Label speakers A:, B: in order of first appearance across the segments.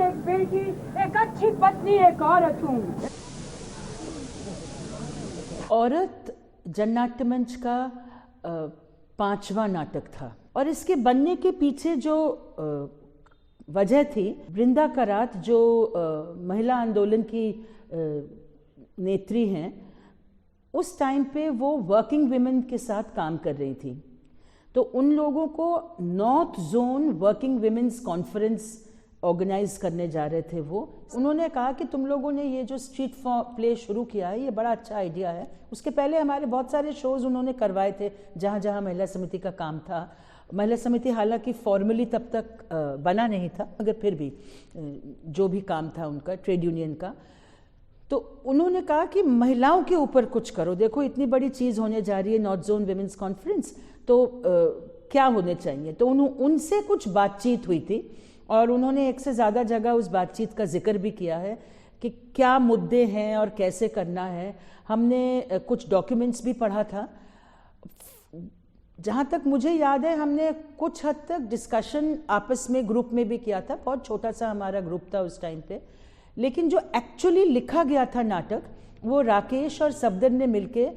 A: एक बेटी, एक अच्छी पत्नी, एक औरत हूँ।
B: औरत जननाट्य मंच का 5वां नाटक था और इसके बनने के पीछे जो वजह थी, वृंदा करात जो महिला आंदोलन की नेत्री हैं, उस टाइम पे वो वर्किंग विमेन के साथ काम कर रही थी। तो उन लोगों को north zone working women's conference organise करने जा रहे थे वो। उन्होंने कहा कि तुम लोगों ने ये जो स्ट्रीट प्ले शुरू किया है, ये बड़ा अच्छा आइडिया है। उसके पहले हमारे बहुत सारे शोज उन्होंने करवाए थे जहाँ जहाँ महिला समिति का काम था। महिला समिति हालांकि फॉर्मली तब तक बना नहीं था, मगर फिर भी जो भी काम था उनका, ट्रेड यूनियन का, तो उन्होंने कहा कि महिलाओं के ऊपर कुछ करो। देखो इतनी बड़ी चीज़ होने जा रही है नॉर्थ जोन विमेंस कॉन्फ्रेंस, तो क्या होने चाहिए। तो उनसे कुछ बातचीत हुई थी और उन्होंने एक से ज़्यादा जगह उस बातचीत का जिक्र भी किया है कि क्या मुद्दे हैं और कैसे करना है। हमने कुछ डॉक्यूमेंट्स भी पढ़ा था। जहाँ तक मुझे याद है हमने कुछ हद तक डिस्कशन आपस में ग्रुप में भी किया था। बहुत छोटा सा हमारा ग्रुप था उस टाइम पे, लेकिन जो एक्चुअली लिखा गया था नाटक, वो राकेश और सफदर ने मिलके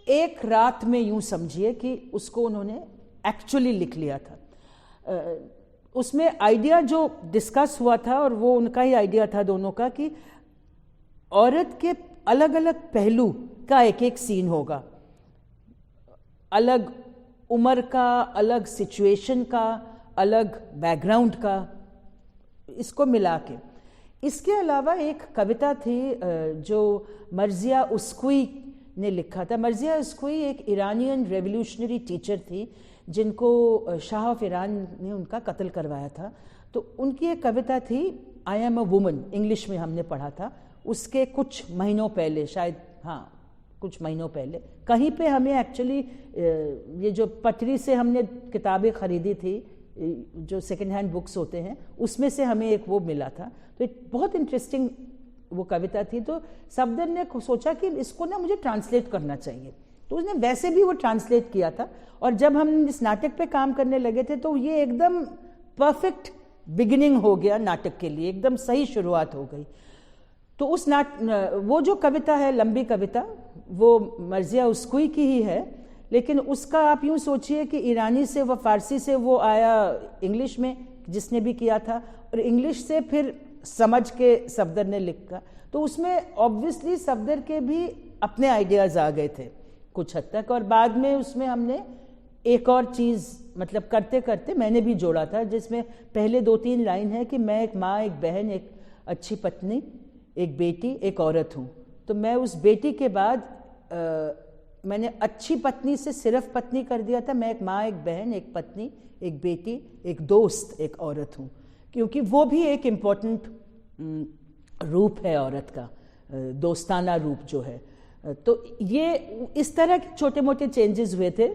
B: एक रात में, यूं समझिए कि उसको उन्होंने एक्चुअली लिख लिया था। उसमें आइडिया जो डिस्कस हुआ था, और वो उनका ही आइडिया था दोनों का, कि औरत के अलग अलग पहलू का एक एक सीन होगा, अलग उम्र का, अलग सिचुएशन का, अलग बैकग्राउंड का, इसको मिला के। इसके अलावा एक कविता थी जो मर्जिया उस्कुई ने लिखा था। मर्जिया उस्कुई एक ईरानियन रेवोल्यूशनरी टीचर थी जिनको शाह ऑफ ईरान ने उनका कत्ल करवाया था। तो उनकी एक कविता थी I am a woman, English में हमने पढ़ा था। उसके कुछ महीनों पहले, शायद हाँ कुछ महीनों पहले, कहीं पे हमें एक्चुअली ये जो पटरी से हमने किताबें खरीदी थी, जो सेकेंड हैंड बुक्स होते हैं, उसमें से हमें एक वो मिला था। तो एक बहुत इंटरेस्टिंग वो कविता थी। तो सफदर ने सोचा कि इसको ना मुझे ट्रांसलेट करना चाहिए, तो उसने वैसे भी वो ट्रांसलेट किया था। और जब हम इस नाटक पे काम करने लगे थे तो ये एकदम परफेक्ट बिगिनिंग हो गया नाटक के लिए, एकदम सही शुरुआत हो गई। तो उस वो जो कविता है, लंबी कविता, वो मर्जिया उस्कुई की ही है, लेकिन उसका आप यूँ सोचिए कि ईरानी से व फारसी से वो आया इंग्लिश में, जिसने भी किया था, और इंग्लिश से फिर समझ के सफदर ने लिखा। तो उसमें ऑब्वियसली सफदर के भी अपने आइडियाज़ आ गए थे कुछ हद तक, और बाद में उसमें हमने एक और चीज़, मतलब करते करते मैंने भी जोड़ा था, जिसमें पहले 2-3 लाइन है कि मैं एक माँ, एक बहन, एक अच्छी पत्नी, एक बेटी, एक औरत हूँ। तो मैं उस बेटी के बाद मैंने अच्छी पत्नी से सिर्फ पत्नी कर दिया था। मैं एक माँ, एक बहन, एक पत्नी, एक बेटी, एक दोस्त, एक औरत हूँ, क्योंकि वो भी एक इम्पोर्टेंट रूप है औरत का, दोस्ताना रूप जो है। तो ये इस तरह के छोटे मोटे चेंजेस हुए थे,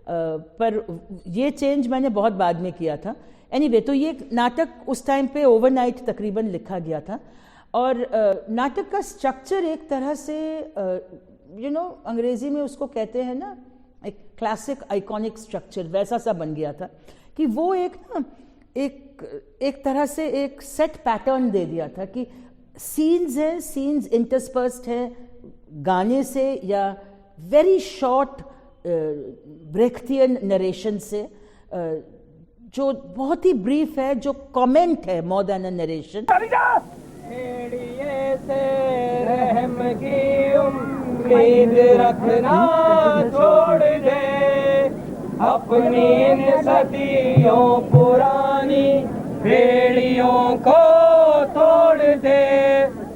B: पर ये चेंज मैंने बहुत बाद में किया था। एनीवे, तो ये नाटक उस टाइम पे ओवरनाइट तकरीबन लिखा गया था। और नाटक का स्ट्रक्चर एक तरह से अंग्रेजी में उसको कहते हैं ना, एक क्लासिक आइकॉनिक स्ट्रक्चर, वैसा सा बन गया था कि वो एक तरह से एक सेट पैटर्न दे दिया था कि सीन्स हैं, सीन्स इंटरस्पर्स्ड हैं गाने से या वेरी शॉर्ट ब्रेख्तियन नरेशन से, जो बहुत ही ब्रीफ है, जो कमेंट है मोर देन अ नरेशन।
A: से रहम की उम्मीद रखना छोड़ दे, अपनी इन सदियों पुरानी बेड़ियों को तोड़ दे।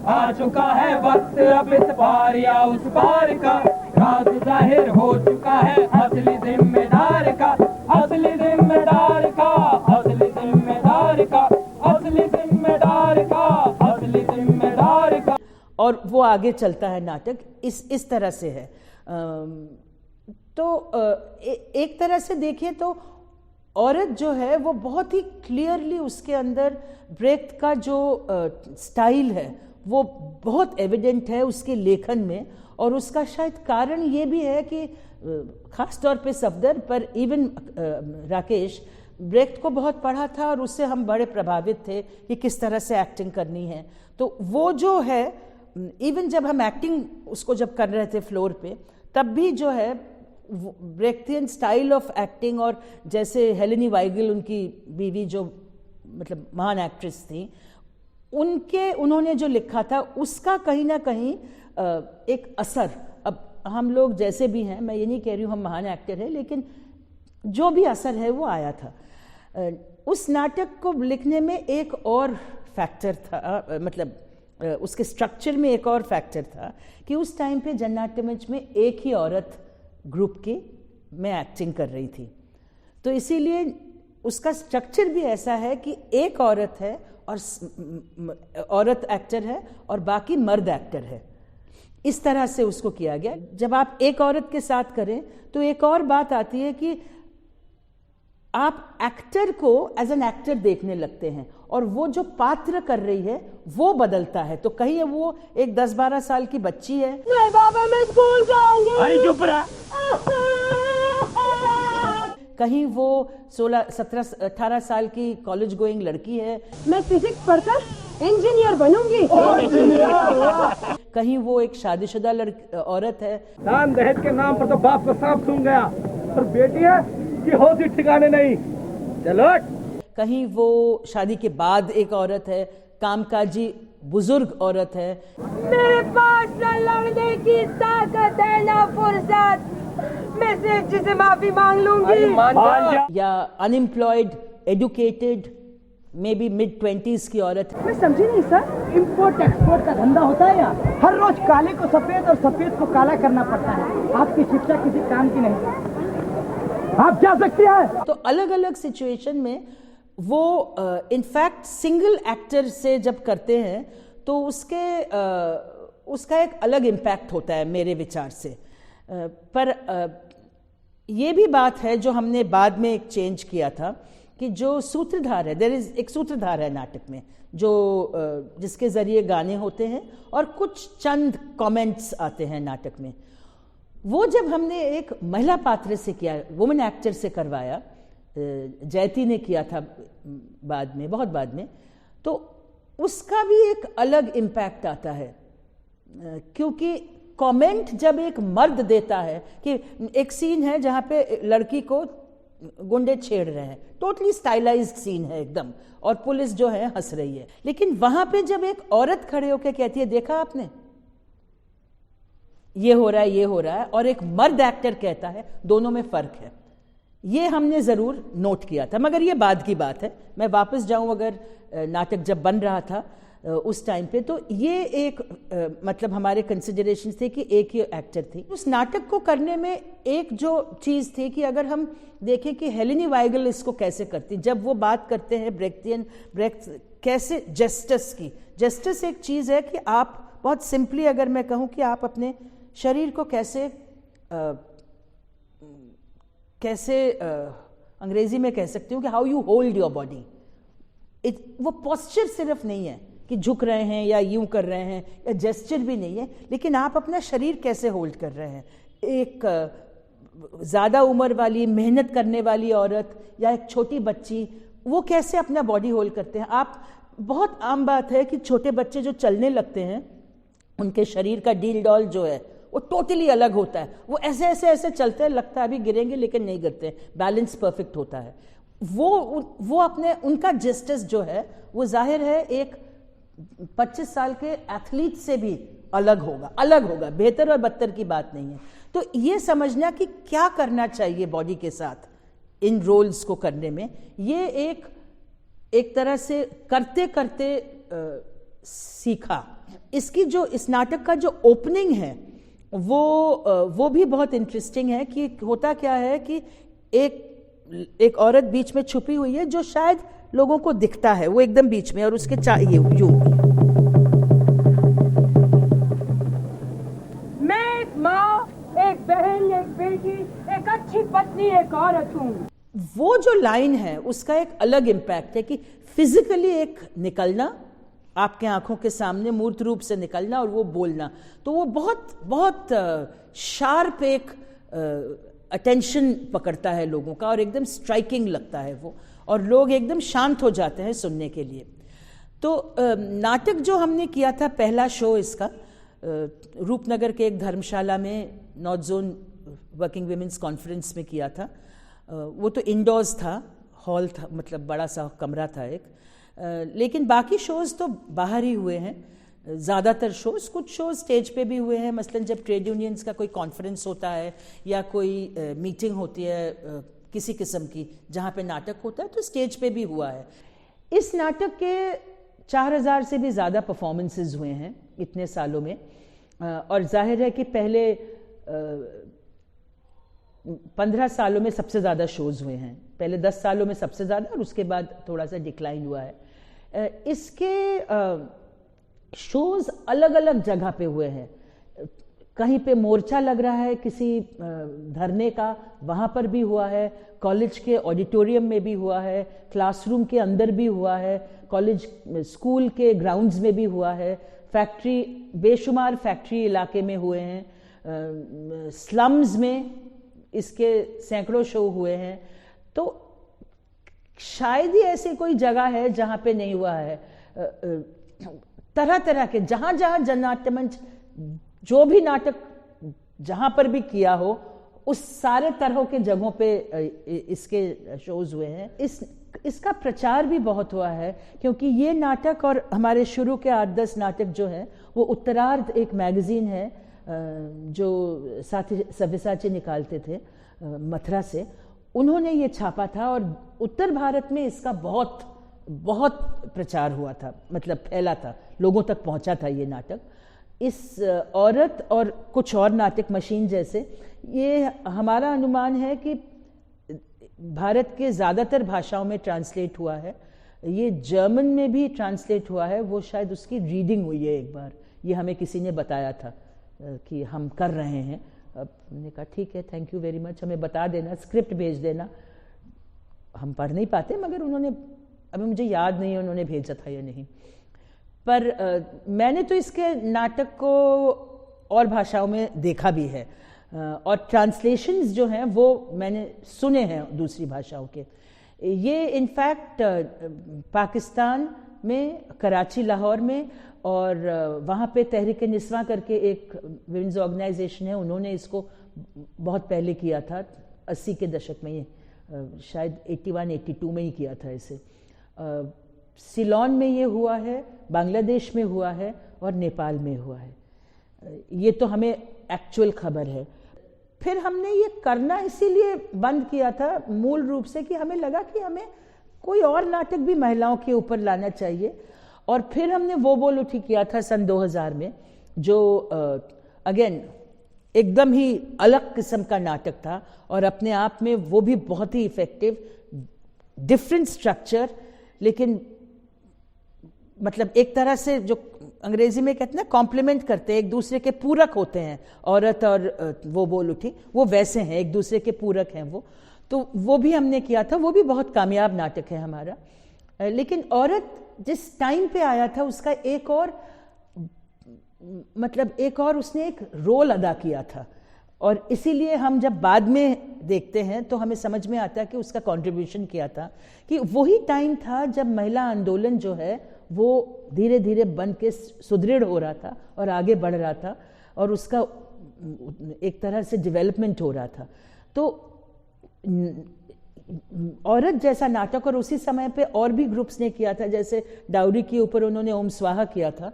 A: आ चुका है वक्त अब इस पार या उस पार का, राज जाहिर हो चुका है असली जिम्मेदार का, असली जिम्मेदार का, असली जिम्मेदार का, असली जिम्मेदार का, असली जिम्मेदार का।
B: और वो आगे चलता है नाटक इस तरह से है। तो एक तरह से देखिए तो औरत जो है वो बहुत ही क्लियरली, उसके अंदर ब्रेख्त का जो स्टाइल है वो बहुत एविडेंट है उसके लेखन में। और उसका शायद कारण ये भी है कि ख़ास तौर पे सफदर, पर इवन राकेश, ब्रेख्ट को बहुत पढ़ा था और उससे हम बड़े प्रभावित थे कि किस तरह से एक्टिंग करनी है। तो वो जो है, इवन जब हम एक्टिंग उसको जब कर रहे थे फ्लोर पे, तब भी जो है ब्रेख्टियन स्टाइल ऑफ एक्टिंग, और जैसे हेलेनी वाइगल उनकी बीवी जो मतलब महान एक्ट्रेस थी, उन्होंने जो लिखा था उसका कहीं ना कहीं एक असर, अब हम लोग जैसे भी हैं, मैं ये नहीं कह रही हूँ हम महान एक्टर हैं, लेकिन जो भी असर है वो आया था। उस नाटक को लिखने में एक और फैक्टर था, मतलब उसके स्ट्रक्चर में एक और फैक्टर था कि उस टाइम पे जननाट्य मंच में एक ही औरत ग्रुप की में एक्टिंग कर रही थी, तो इसीलिए उसका स्ट्रक्चर भी ऐसा है कि एक औरत है और औरत एक्टर है और बाकी मर्द एक्टर है। इस तरह से उसको किया गया। जब आप एक औरत के साथ करें तो एक और बात आती है कि आप एक्टर को एज एन एक्टर देखने लगते हैं और वो जो पात्र कर रही है वो बदलता है। तो कहीं वो एक 10-12 साल की बच्ची है,
C: नहीं बाबा मैं स्कूल जाऊंगी,
A: अरे चुप रहा,
B: कहीं वो 16, 17, 18 साल की कॉलेज गोइंग लड़की है,
C: मैं फिजिक्स पढ़कर इंजीनियर बनूंगी,
B: कहीं वो एक शादीशुदा औरत है।
A: दान दहेज के नाम पर तो बाप को सांप सूंघ गया, और बेटी है कि होश ही ठिकाने नहीं। चलो,
B: कहीं वो शादी के बाद एक औरत है, कामकाजी बुजुर्ग औरत है।
C: मेरे पास न लड़ने की ताकत है न फुर्सत, मैं सेठ जी से माफी मांग लूंगी।
B: या unemployed, educated, may be mid-20s की औरत।
C: मैं समझी नहीं सर,
D: इम्पोर्ट एक्सपोर्ट का धंधा होता है यहाँ। हर रोज काले को सफेद और सफेद को काला करना पड़ता है। आपकी शिक्षा किसी काम की नहीं, आप क्या सकती है।
B: तो अलग अलग सिचुएशन में वो इनफैक्ट सिंगल एक्टर से जब करते हैं तो उसका एक अलग इम्पैक्ट होता है मेरे विचार से। पर ये भी बात है जो हमने बाद में एक चेंज किया था कि जो सूत्रधार है, देयर इज एक सूत्रधार है नाटक में जो जिसके जरिए गाने होते हैं और कुछ चंद कमेंट्स आते हैं नाटक में। वो जब हमने एक महिला पात्र से किया, वुमेन एक्टर से करवाया, जयती ने किया था बाद में, बहुत बाद में, तो उसका भी एक अलग इम्पैक्ट आता है, क्योंकि कमेंट जब एक मर्द देता है कि एक सीन है जहाँ पे लड़की को गुंडे छेड़ रहे हैं, टोटली स्टाइलाइज्ड सीन है एकदम, और पुलिस जो है हंस रही है, लेकिन वहां पे जब एक औरत खड़े होकर कहती है देखा आपने ये हो रहा है, ये हो रहा है, और एक मर्द एक्टर कहता है, दोनों में फर्क है। ये हमने जरूर नोट किया था, मगर ये बाद की बात है। मैं वापस जाऊं अगर नाटक जब बन रहा था उस टाइम पे, तो ये एक मतलब हमारे कंसिडरेशन थे कि एक ही एक्टर थी। उस नाटक को करने में एक जो चीज़ थी कि अगर हम देखें कि हेलेनी वाइगल इसको कैसे करती, जब वो बात करते हैं ब्रेख्ट कैसे जस्टिस की, जस्टिस एक चीज़ है कि आप बहुत सिंपली अगर मैं कहूँ कि आप अपने शरीर को कैसे अंग्रेजी में कह सकती हूँ कि how you hold your body. वो पोस्चर सिर्फ नहीं है कि झुक रहे हैं या यूं कर रहे हैं, या जेस्चर भी नहीं है, लेकिन आप अपना शरीर कैसे होल्ड कर रहे हैं। एक ज़्यादा उम्र वाली मेहनत करने वाली औरत या एक छोटी बच्ची, वो कैसे अपना बॉडी होल्ड करते हैं। आप बहुत आम बात है कि छोटे बच्चे जो चलने लगते हैं उनके शरीर का डील डॉल जो है वो टोटली अलग होता है, वो ऐसे ऐसे ऐसे चलते हैं, लगता है अभी गिरेंगे लेकिन नहीं गिरते, बैलेंस परफेक्ट होता है। वो अपने उनका जस्टिस जो है वो जाहिर है एक 25 साल के एथलीट से भी अलग होगा, बेहतर और बदतर की बात नहीं है। तो ये समझना कि क्या करना चाहिए बॉडी के साथ इन रोल्स को करने में, ये एक तरह से करते करते सीखा। इसकी जो इस नाटक का जो ओपनिंग है वो भी बहुत इंटरेस्टिंग है कि होता क्या है कि एक औरत बीच में छुपी हुई है जो शायद लोगों को दिखता है, वो एकदम बीच में, और उसके यूं
C: मैं एक माँ, एक बहन, एक बेटी, एक अच्छी पत्नी, एक औरत हूँ।
B: वो जो लाइन है उसका एक अलग इम्पैक्ट है कि फिजिकली एक निकलना, आपके आंखों के सामने मूर्त रूप से निकलना और वो बोलना, तो वो बहुत बहुत शार्प एक अटेंशन पकड़ता है लोगों का और एकदम स्ट्राइकिंग लगता है वो। और लोग एकदम शांत हो जाते हैं सुनने के लिए। तो नाटक जो हमने किया था, पहला शो इसका रूपनगर के एक धर्मशाला में north zone working women's conference में किया था। वो तो इंडोर्स था, हॉल था, मतलब बड़ा सा कमरा था एक। लेकिन बाकी शोज़ तो बाहर ही हुए हैं ज़्यादातर शोज़। कुछ शोज़ स्टेज पे भी हुए हैं, मसलन जब ट्रेड यूनियंस का कोई कॉन्फ्रेंस होता है या कोई मीटिंग होती है किसी किस्म की जहाँ पे नाटक होता है, तो स्टेज पे भी हुआ है। इस नाटक के 4000 से भी ज़्यादा परफॉर्मेंसेस हुए हैं इतने सालों में, और जाहिर है कि पहले 15 सालों में सबसे ज़्यादा शोज़ हुए हैं। पहले 10 सालों में सबसे ज़्यादा, और उसके बाद थोड़ा सा डिक्लाइन हुआ है। इसके शोज़ अलग अलग जगह पे हुए हैं। कहीं पे मोर्चा लग रहा है किसी धरने का, वहाँ पर भी हुआ है, कॉलेज के ऑडिटोरियम में भी हुआ है, क्लासरूम के अंदर भी हुआ है, कॉलेज स्कूल के ग्राउंड्स में भी हुआ है, फैक्ट्री, बेशुमार फैक्ट्री इलाके में हुए हैं, स्लम्स में इसके सैकड़ों शो हुए हैं। तो शायद ही ऐसी कोई जगह है जहाँ पे नहीं हुआ है। तरह तरह के, जहाँ जहाँ जननाट्य मंच जो भी नाटक जहाँ पर भी किया हो, उस सारे तरह के जगहों पे इसके शोज हुए हैं। इसका प्रचार भी बहुत हुआ है, क्योंकि ये नाटक और हमारे शुरू के 8-10 नाटक जो हैं, वो उत्तरार्ध एक मैगजीन है जो साथी सव्यसाची निकालते थे मथुरा से, उन्होंने ये छापा था, और उत्तर भारत में इसका बहुत बहुत प्रचार हुआ था, मतलब फैला था, लोगों तक पहुंचा था ये नाटक। इस औरत और कुछ और नाटक, मशीन जैसे, ये हमारा अनुमान है कि भारत के ज़्यादातर भाषाओं में ट्रांसलेट हुआ है। ये जर्मन में भी ट्रांसलेट हुआ है, वो शायद उसकी रीडिंग हुई है एक बार, ये हमें किसी ने बताया था कि हम कर रहे हैं। अब हमने कहा ठीक है, थैंक यू वेरी मच, हमें बता देना, स्क्रिप्ट भेज देना। हम पढ़ नहीं पाते, मगर उन्होंने, अभी मुझे याद नहीं है उन्होंने भेजा था या नहीं, पर मैंने तो इसके नाटक को और भाषाओं में देखा भी है, और ट्रांसलेशंस जो हैं वो मैंने सुने हैं दूसरी भाषाओं के। ये इनफैक्ट पाकिस्तान में, कराची, लाहौर में, और वहाँ पे तहरीक निस्वां करके एक विमेंस ऑर्गेनाइजेशन है, उन्होंने इसको बहुत पहले किया था, 80 के दशक में, ये शायद 81-82 में ही किया था इसे। सिलोन में ये हुआ है, बांग्लादेश में हुआ है, और नेपाल में हुआ है। ये तो हमें एक्चुअल खबर है। फिर हमने ये करना इसीलिए बंद किया था मूल रूप से कि हमें लगा कि हमें कोई और नाटक भी महिलाओं के ऊपर लाना चाहिए। और फिर हमने वो बोल उठी किया था सन 2000 में, जो अगेन एकदम ही अलग किस्म का नाटक था, और अपने आप में वो भी बहुत ही इफेक्टिव, डिफरेंट स्ट्रक्चर, लेकिन मतलब एक तरह से जो अंग्रेजी में कहते हैं कॉम्प्लीमेंट करते हैं, एक दूसरे के पूरक होते हैं, औरत और वो बोल उठी, वो वैसे हैं, एक दूसरे के पूरक हैं वो। तो वो भी हमने किया था, वो भी बहुत कामयाब नाटक है हमारा। लेकिन औरत जिस टाइम पे आया था, उसका एक और मतलब एक और उसने एक रोल अदा किया था, और इसीलिए हम जब बाद में देखते हैं तो हमें समझ में आता है कि उसका कंट्रीब्यूशन किया था, कि वही टाइम था जब महिला आंदोलन जो है वो धीरे धीरे बन के सुदृढ़ हो रहा था और आगे बढ़ रहा था, और उसका एक तरह से डेवलपमेंट हो रहा था। तो औरत जैसा नाटक, और उसी समय पे और भी ग्रुप्स ने किया था, जैसे डाउरी के ऊपर उन्होंने ओम स्वाहा किया था।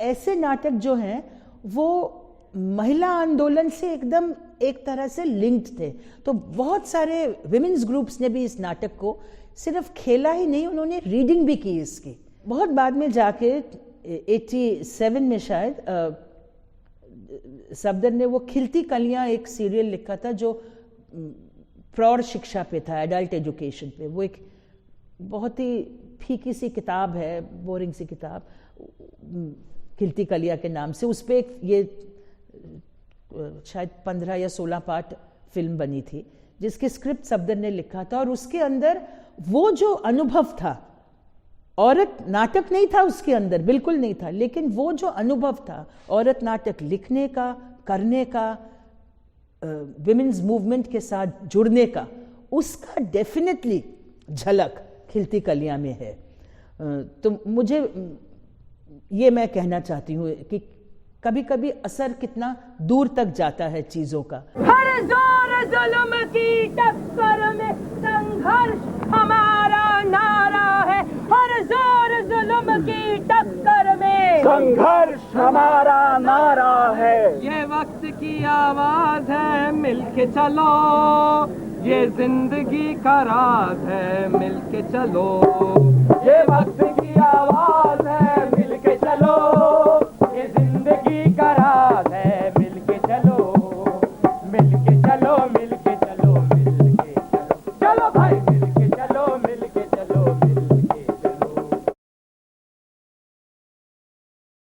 B: ऐसे नाटक जो हैं वो महिला आंदोलन से एकदम एक तरह से लिंक्ड थे। तो बहुत सारे विमेंस ग्रुप्स ने भी इस नाटक को सिर्फ खेला ही नहीं, उन्होंने रीडिंग भी की इसकी। बहुत बाद में जाके 87 में शायद सफदर ने वो खिलती कलियां एक सीरियल लिखा था जो प्रौढ़ शिक्षा पे था, एडल्ट एजुकेशन पे। वो एक बहुत ही फीकी सी किताब है, बोरिंग सी किताब, खिलती कलियां के नाम से। उस पर एक ये शायद 15 या 16 पार्ट फिल्म बनी थी, जिसकी स्क्रिप्ट सफदर ने लिखा था। और उसके अंदर वो जो अनुभव था, औरत नाटक नहीं था उसके अंदर, बिल्कुल नहीं था, लेकिन वो जो अनुभव था औरत नाटक लिखने का, करने का, विमेंस मूवमेंट के साथ जुड़ने का, उसका डेफिनेटली झलक खिलती कलियां में है। तो मुझे ये मैं कहना चाहती हूँ कि कभी कभी असर कितना दूर तक जाता है चीजों का।
C: हर जोर जुल्म की टक्कर में संघर्ष हमारा नारा है, हर जोर जुल्म की टक्कर में
D: संघर्ष हमारा नारा है।
A: ये वक्त की आवाज है, मिलके चलो, ये जिंदगी का राज है, मिलके चलो। ये वक्त की आवाज है, मिलके चलो,